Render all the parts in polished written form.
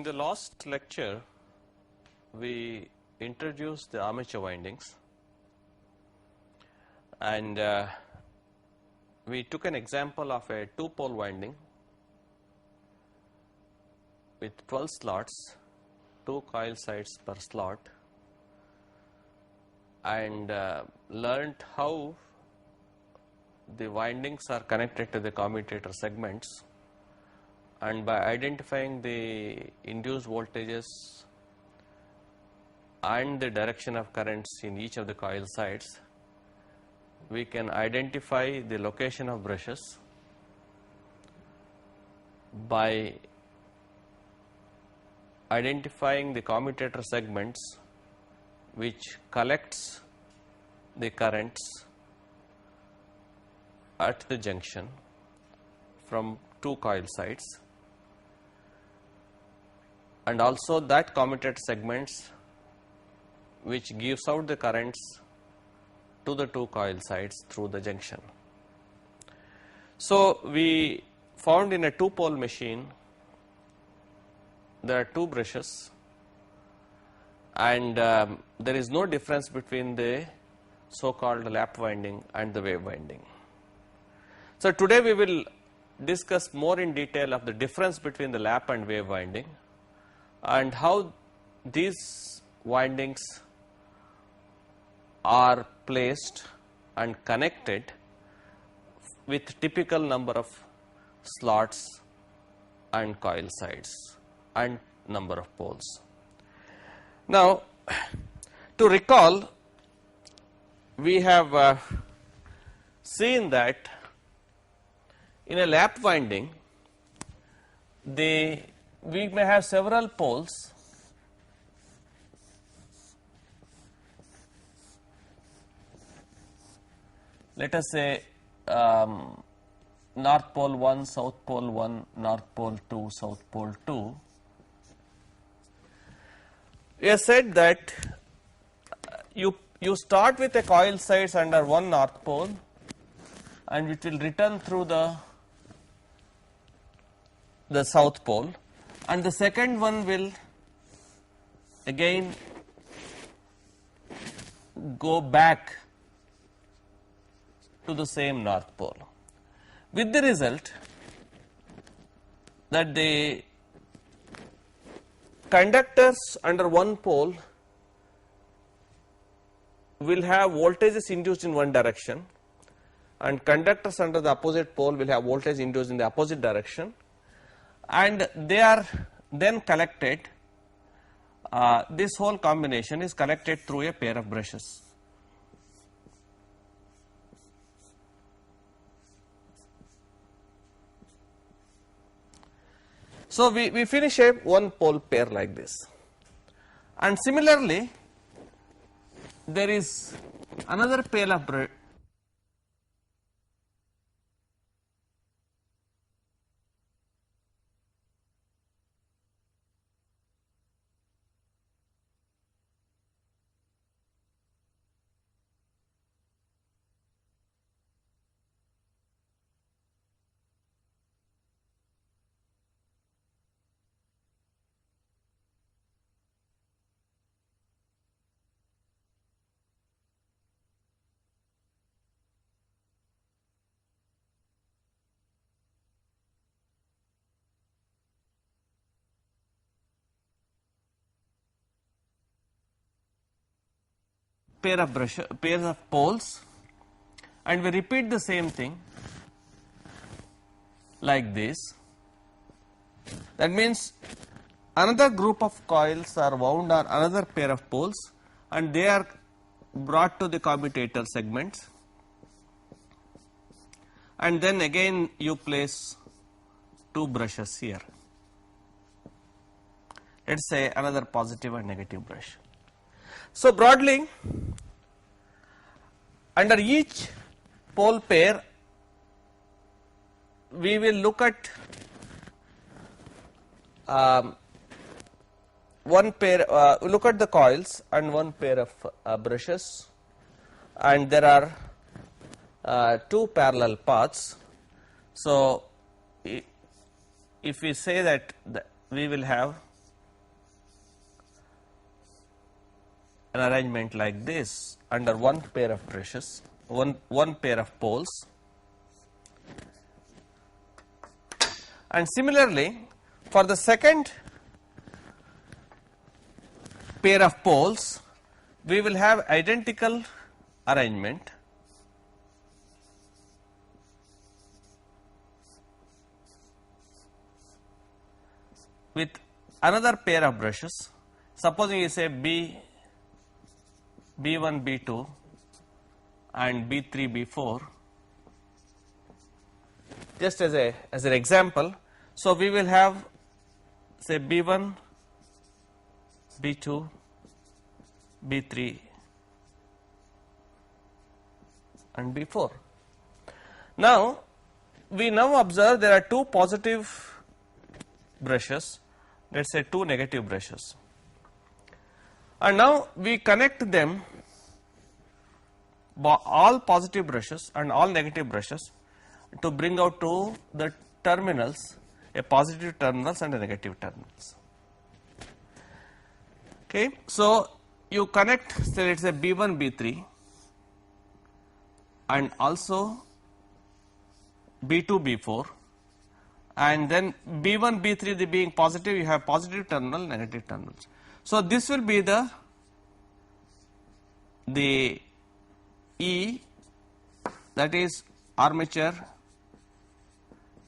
the last lecture, we introduced the armature windings, and we took an example of a two-pole winding with 12 slots, 2 coil sides per slot, and learned how the windings are connected to the commutator segments, and by identifying the induced voltages and the direction of currents in each of the coil sides, we can identify the location of brushes by identifying the commutator segments which collects the currents at the junction from 2 coil sides, and also that commutator segments which gives out the currents to the 2 coil sides through the junction. So we found in a 2-pole machine there are 2 brushes, and there is no difference between the so-called lap winding and the wave winding. So today we will discuss more in detail of the difference between the lap and wave winding and how these windings are placed and connected with typical number of slots and coil sides and number of poles. Now, to recall, we have seen that in a lap winding, we may have several poles let us say North Pole 1, South Pole 1, North Pole 2, South Pole 2. We have said that you start with a coil sides under one North Pole, and it will return through the South Pole, and the second one will again go back to the same North Pole, with the result that the conductors under one pole will have voltages induced in one direction, and conductors under the opposite pole will have voltage induced in the opposite direction, and they are then collected. This whole combination is collected through a pair of brushes. So we finish a one pole pair like this, and similarly there is another pair of pairs of poles, and we repeat the same thing like this. That means another group of coils are wound on another pair of poles, and they are brought to the commutator segments, and then again you place 2 brushes here. Let us say another positive and negative brush. So broadly, under each pole pair we will look at one pair, look at the coils and one pair of brushes, and there are 2 parallel paths. So if we say that we will have an arrangement like this under one pair of brushes, one pair of poles. And similarly, for the second pair of poles, we will have identical arrangement with another pair of brushes. Supposing you say B1, B2 and B3, B4, just as an example. So, we will have say B1, B2, B3 and B4. Now, we now observe there are two positive brushes, let us say two negative brushes, and now we connect them, all positive brushes and all negative brushes, to bring out to the terminals, a positive terminals and a negative terminals. Okay. So, you connect, say let us say B1, B3 and also B2, B4, and then B1, B3 the being positive, you have positive terminal, negative terminals. So, this will be the E, that is armature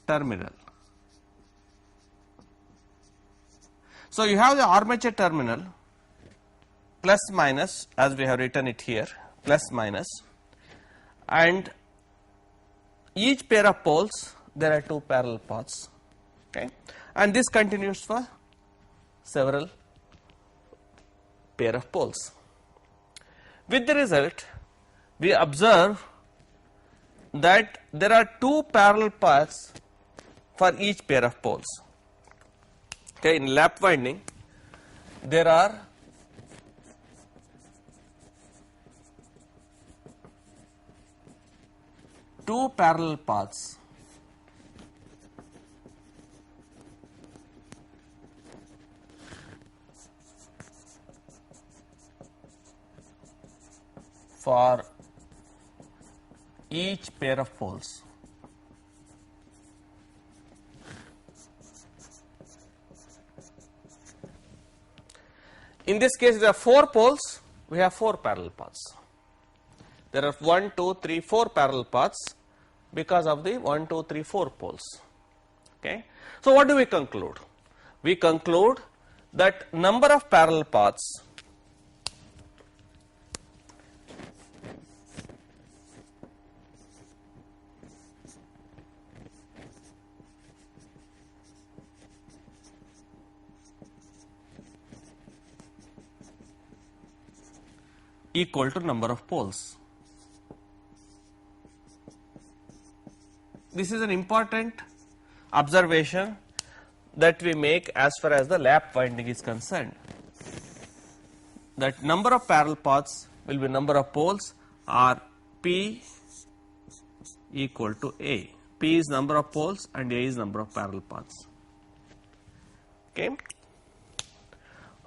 terminal. So, you have the armature terminal plus minus, as we have written it here, plus minus, and each pair of poles there are two parallel paths, okay, and this continues for several pair of poles. With the result, we observe that there are two parallel paths for each pair of poles. Okay, in lap winding, there are two parallel paths for each pair of poles. In this case, there are 4 poles, we have 4 parallel paths. There are 1, 2, 3, 4 parallel paths because of the 1, 2, 3, 4 poles. Okay. So, what do we conclude? We conclude that number of parallel paths equal to number of poles. This is an important observation that we make as far as the lap winding is concerned, that number of parallel paths will be number of poles, or P equal to A. P is number of poles and A is number of parallel paths. Okay.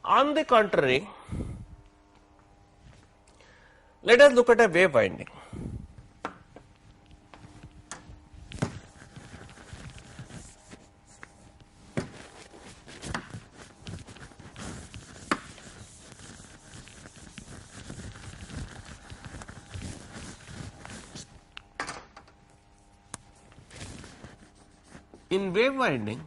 On the contrary, let us look at a wave winding. In wave winding,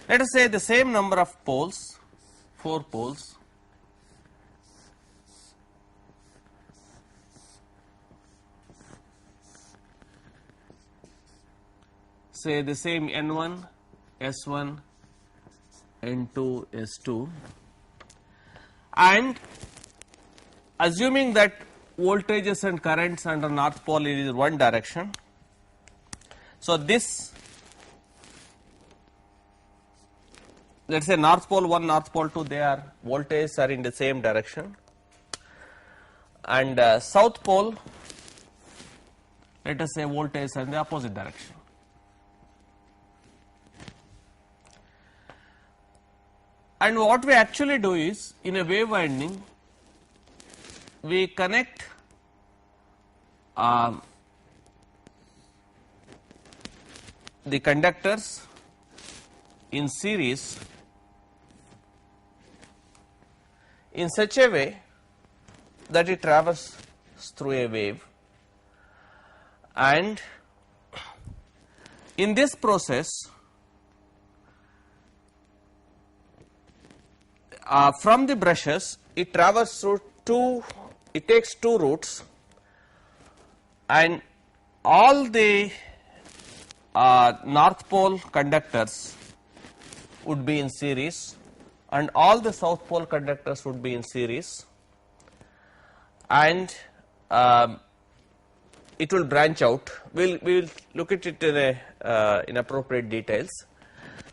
let us say the same number of poles, 4 poles, say the same N1, S1, N2, S2, and assuming that voltages and currents under north pole is one direction. So, this, let us say north pole 1, north pole 2, they are voltages are in the same direction, and south pole, let us say voltages are in the opposite direction. And what we actually do is, in a wave winding, we connect the conductors in series in such a way that it traverses through a wave, and in this process from the brushes it traverses through it takes two routes, and all the north pole conductors would be in series and all the south pole conductors would be in series, and it will branch out. We will look at it in appropriate details.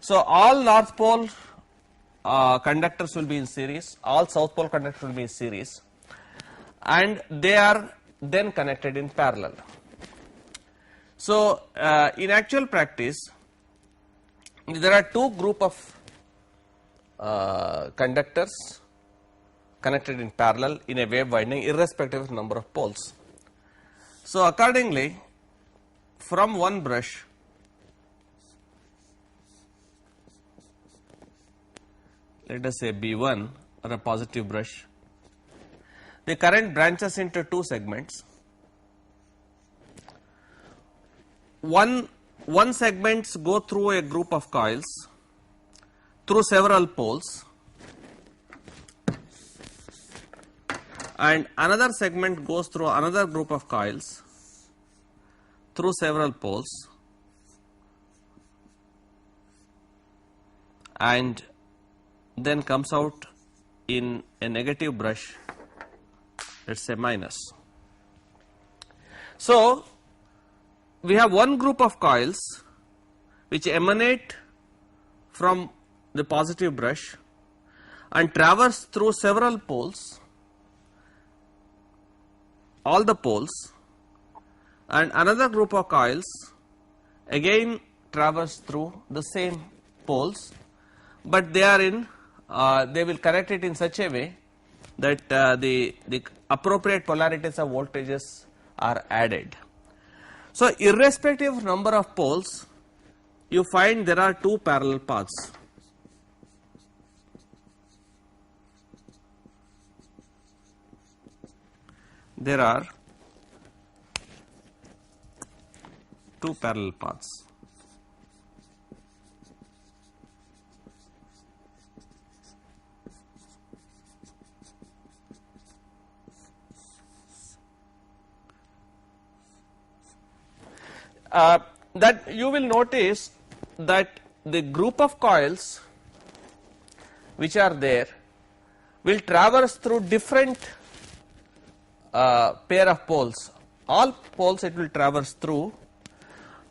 So all north pole conductors will be in series, all south pole conductors will be in series, and they are then connected in parallel. So in actual practice, there are two group of conductors connected in parallel in a wave winding irrespective of number of poles. So accordingly, from one brush let us say B1 or a positive brush, the current branches into two segments. One segments go through a group of coils through several poles, and another segment goes through another group of coils through several poles, and then comes out in a negative brush, let us say minus. So we have one group of coils which emanate from the positive brush and traverse through several poles, all the poles, and another group of coils again traverse through the same poles, but they are in they will connect it in such a way that the appropriate polarities of voltages are added. So irrespective of number of poles, you find there are two parallel paths. There are two parallel paths. That you will notice that the group of coils which are there will traverse through different pair of poles. All poles it will traverse through,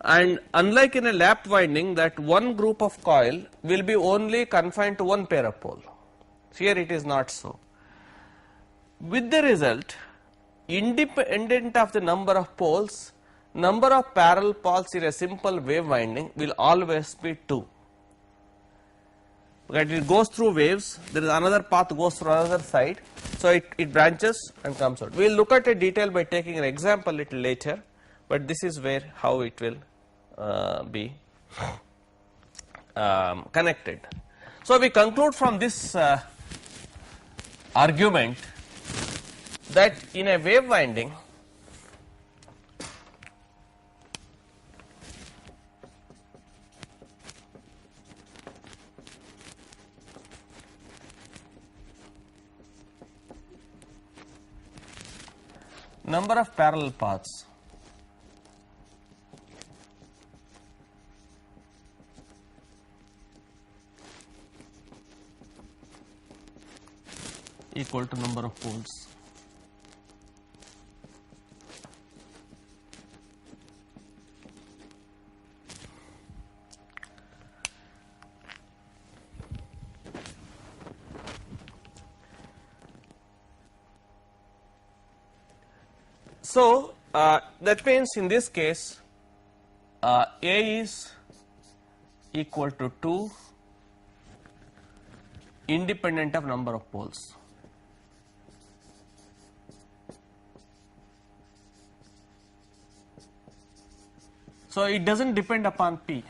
and unlike in a lap winding that one group of coil will be only confined to one pair of pole. Here it is not so. With the result, independent of the number of poles, number of parallel paths in a simple wave winding will always be 2. Because it goes through waves, there is another path goes through another side, so it branches and comes out. We will look at a detail by taking an example a little later, but this is where how it will be connected. So we conclude from this argument that in a wave winding, number of parallel paths equal to number of poles. So that means in this case A is equal to 2, independent of number of poles. So it doesn't depend upon P,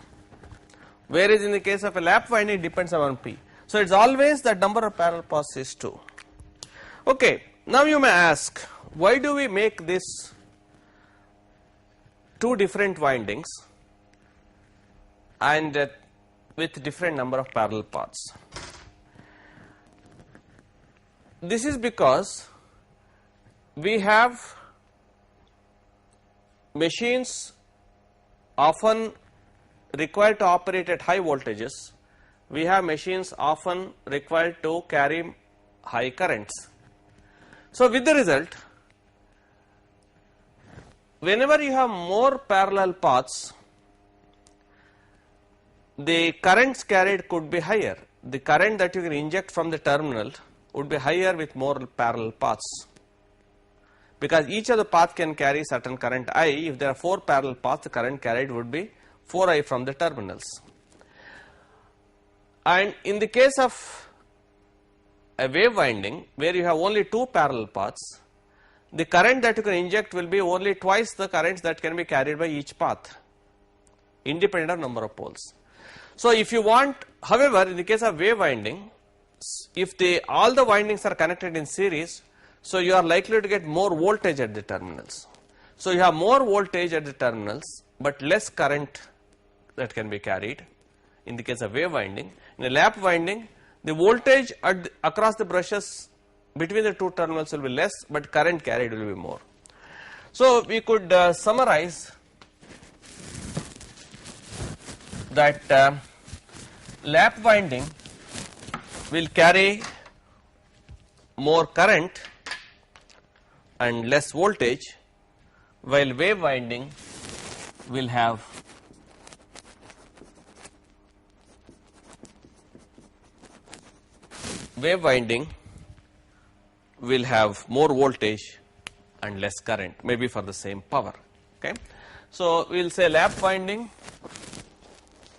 whereas in the case of a lap winding it depends upon P. So it's always the number of parallel paths is 2. Okay, now you may ask, why do we make this two different windings and with different number of parallel paths? This is because we have machines often required to operate at high voltages. We have machines often required to carry high currents. So with the result, whenever you have more parallel paths, the currents carried could be higher. The current that you can inject from the terminal would be higher with more parallel paths, because each of the path can carry certain current I. If there are 4 parallel paths, the current carried would be 4I from the terminals. And in the case of a wave winding where you have only 2 parallel paths, the current that you can inject will be only twice the currents that can be carried by each path, independent of number of poles. So if you want, however, in the case of wave winding, if all the windings are connected in series, so you are likely to get more voltage at the terminals. So you have more voltage at the terminals, but less current that can be carried in the case of wave winding. In a lap winding, the voltage across the brushes between the two terminals will be less, but current carried will be more. So we could summarize that lap winding will carry more current and less voltage, while wave winding will have more voltage and less current, maybe for the same power. Okay, so we will say lap winding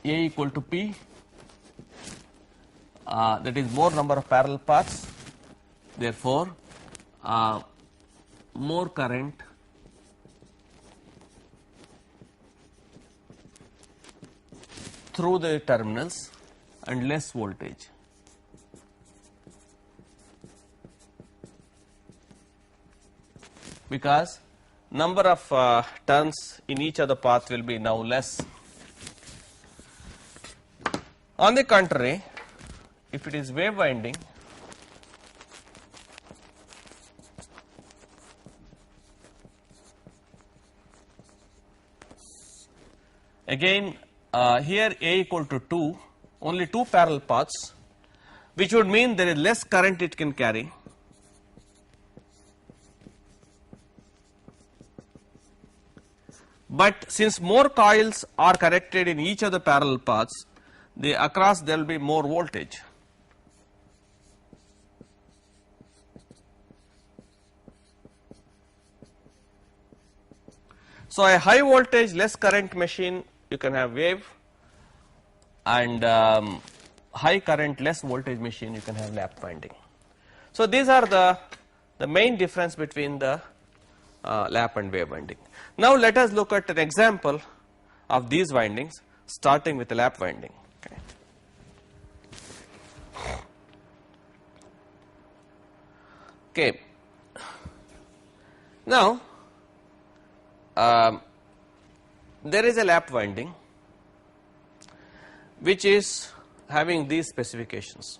A equal to P, that is more number of parallel paths, therefore more current through the terminals and less voltage. Because number of turns in each of the path will be now less. On the contrary, if it is wave winding, again here A equal to 2, only 2 parallel paths, which would mean there is less current it can carry. But since more coils are connected in each of the parallel paths, across there will be more voltage. So a high voltage less current machine you can have wave, and high current less voltage machine you can have lap winding. So these are the main difference between the lap and wave winding. Now let us look at an example of these windings, starting with the lap winding. Okay. Now there is a lap winding which is having these specifications.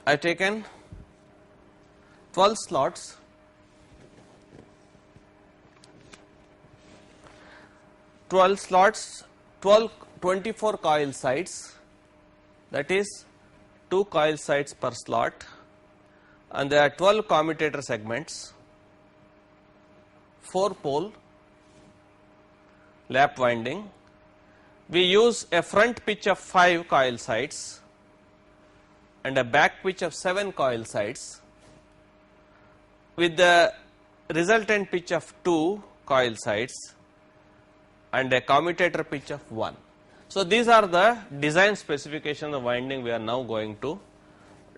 I have taken 12 slots, 24 coil sides, that is 2 coil sides per slot, and there are 12 commutator segments, 4 pole lap winding. We use a front pitch of 5 coil sides and a back pitch of 7 coil sides, with the resultant pitch of 2 coil sides and a commutator pitch of 1. So, these are the design specifications of winding we are now going to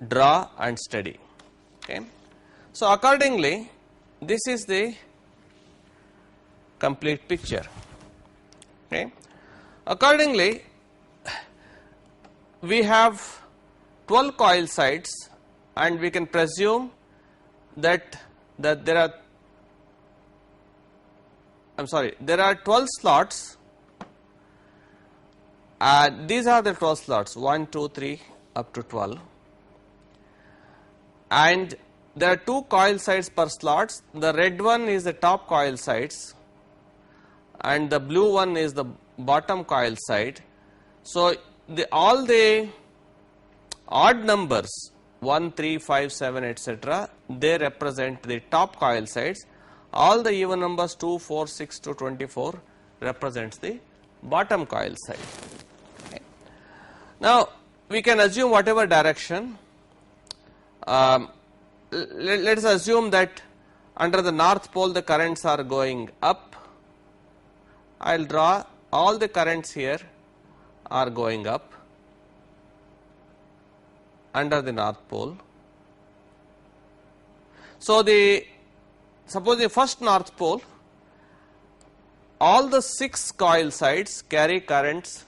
draw and study. Okay. So, accordingly, this is the complete picture. Okay. Accordingly, we have 12 coil sides, and we can presume that there are, there are 12 slots. These are the 12 slots, 1, 2, 3 up to 12, and there are 2 coil sides per slots. The red one is the top coil sides and the blue one is the bottom coil side. So, all the odd numbers 1, 3, 5, 7 etc., they represent the top coil sides. All the even numbers 2, 4, 6 to 24 represents the bottom coil side. Okay. Now, we can assume whatever direction. Let us assume that under the north pole the currents are going up. I will draw all the currents here are going up under the north pole. So, suppose the first north pole, all the 6 coil sides carry currents,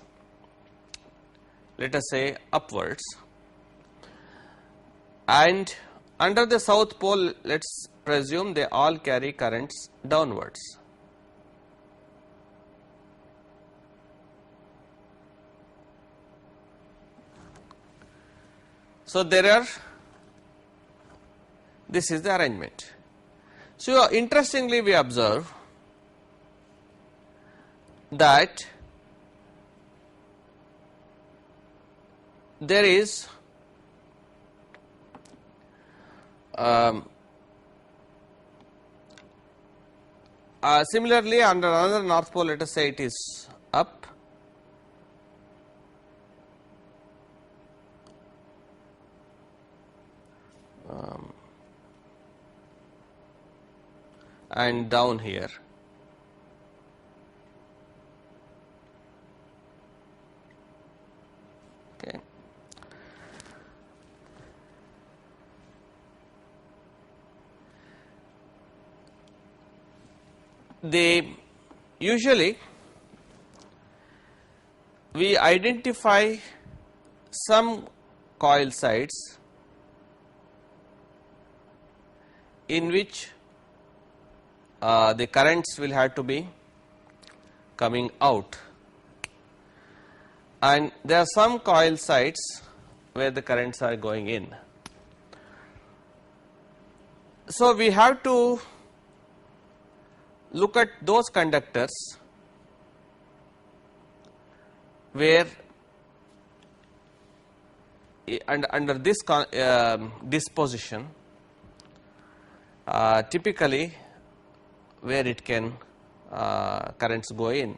let us say upwards, and under the south pole let us presume they all carry currents downwards. So, this is the arrangement. So, interestingly we observe that there is similarly under another north pole, let us say it is up, and down here. Okay. Usually we identify some coil sides in which the currents will have to be coming out, and there are some coil sides where the currents are going in. So, we have to look at those conductors where under this disposition, typically where it can currents go in.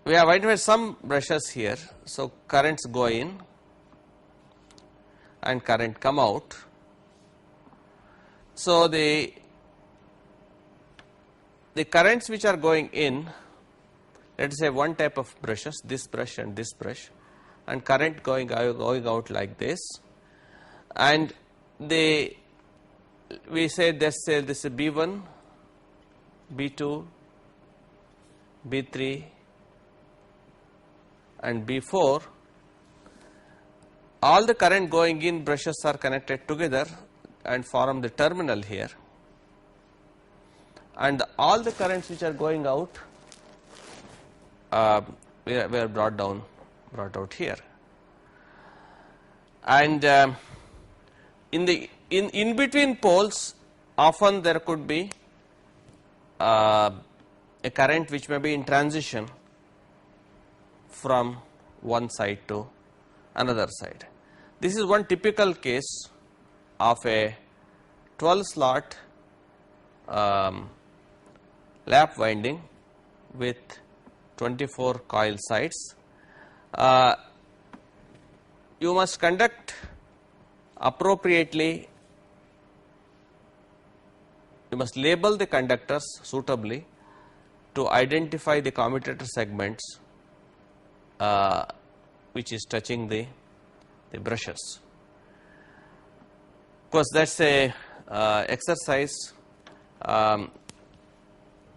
We have identified some brushes here. So, currents go in and current come out. So, the currents which are going in, let us say one type of brushes, this brush and this brush, and current going out like this, and we say this is B1, B2, B3 and B4. All the current going in brushes are connected together and form the terminal here, and all the currents which are going out were brought out here. And in between poles, often there could be a current which may be in transition from one side to another side. This is one typical case of a 12 slot lap winding with 24 coil sides. You must conduct appropriately, you must label the conductors suitably to identify the commutator segments which is touching the brushes. Of course, that's a exercise. I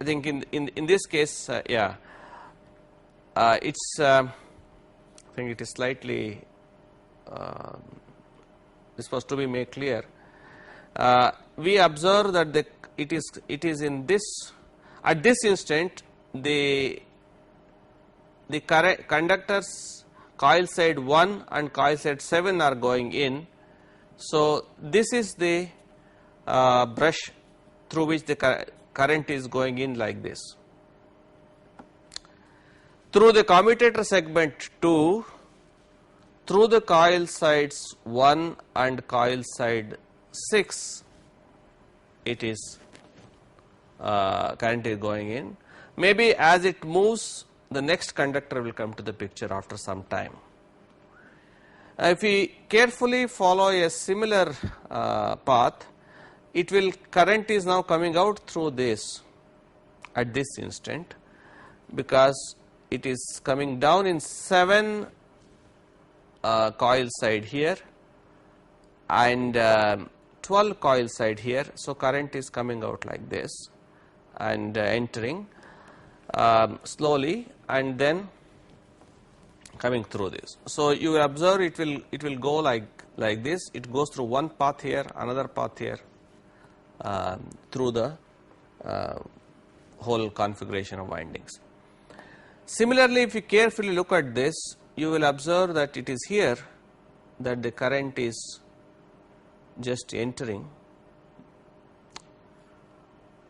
think in this case, it's I think it is slightly this was to be made clear. We observe that it is in this, at this instant, the conductors coil side 1 and coil side 7 are going in. So this is the brush through which the current is going in like this. Through the commutator segment 2, through the coil sides 1 and coil side 6, it is current is going in. Maybe as it moves, the next conductor will come to the picture after some time. If we carefully follow a similar path, current is now coming out through this at this instant, because it is coming down in 7 coil side here and 12 coil side here. So current is coming out like this and entering slowly and then coming through this. So you will observe it will go like this. It goes through one path here, another path here, through the whole configuration of windings. Similarly, if you carefully look at this, you will observe that it is here that the current is just entering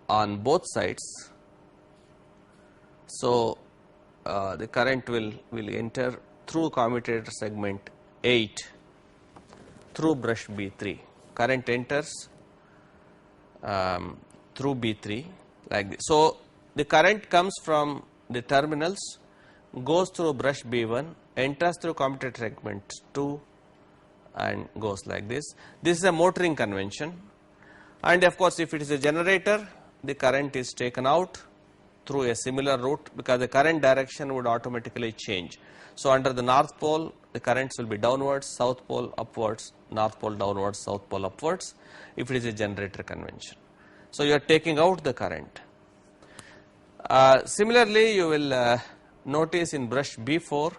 on both sides. So the current will enter through commutator segment 8 through brush B3. Current enters through B3 like this. So the current comes from the terminals, goes through brush B1, enters through commutator segment 2 and goes like this. This is a motoring convention, and of course if it is a generator, the current is taken out through a similar route, because the current direction would automatically change. So under the north pole, the currents will be downwards, south pole upwards, north pole downwards, south pole upwards, if it is a generator convention. So you are taking out the current. Similarly, you will notice in brush B4,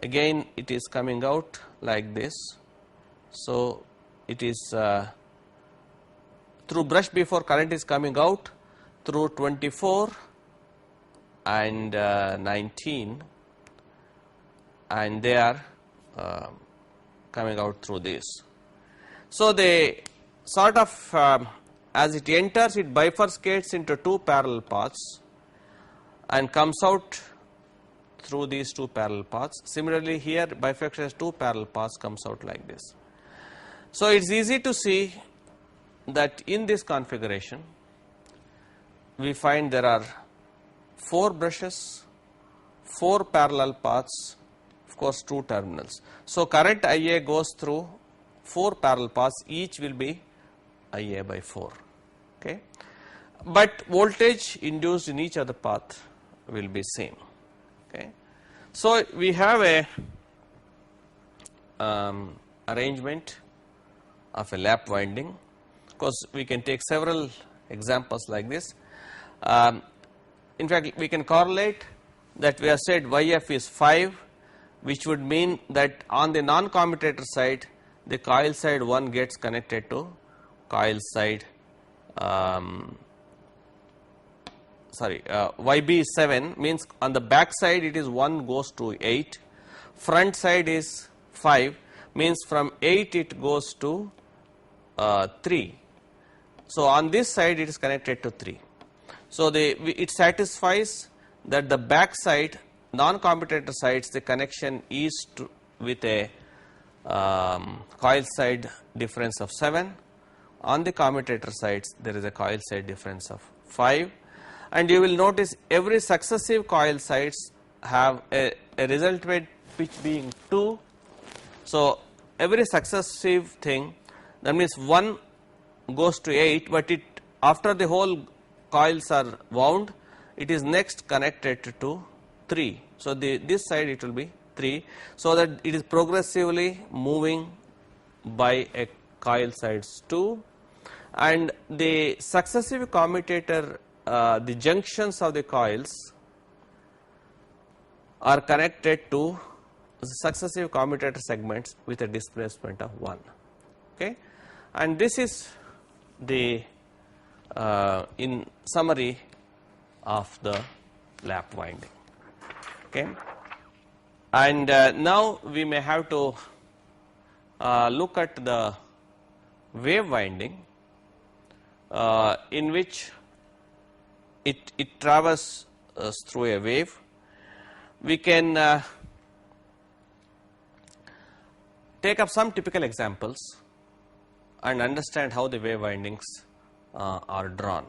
again it is coming out like this. So it is through brush B4, current is coming out through 24 and 19, and they are coming out through this. So they sort of as it enters, it bifurcates into two parallel paths and comes out through these two parallel paths. Similarly, here bifurcates two parallel paths, comes out like this. So it's easy to see that in this configuration we find there are 4 brushes, 4 parallel paths, of course 2 terminals. So current IA goes through 4 parallel paths, each will be IA by 4. Okay, but voltage induced in each other path will be same. Okay, so we have a arrangement of a lap winding. Of course, we can take several examples like this. In fact, we can correlate that we have said YF is 5, which would mean that on the non-commutator side, the coil side 1 gets connected to coil side YB is 7, means on the back side it is 1 goes to 8, front side is 5, means from 8 it goes to 3. So on this side it is connected to 3. So it satisfies that the back side, non-commutator sides, the connection is with a coil side difference of 7. On the commutator sides there is a coil side difference of 5, and you will notice every successive coil sides have a resultant pitch being 2. So every successive thing, that means 1 goes to 8, but it after the whole coils are wound, it is next connected to 3. So, this side it will be 3. So, that it is progressively moving by a coil sides 2, and the successive commutator, the junctions of the coils are connected to successive commutator segments with a displacement of 1. Okay, and this is the in summary of the lap winding. Okay, and now we may have to look at the wave winding, in which it travels through a wave. We can take up some typical examples and understand how the wave windings are drawn.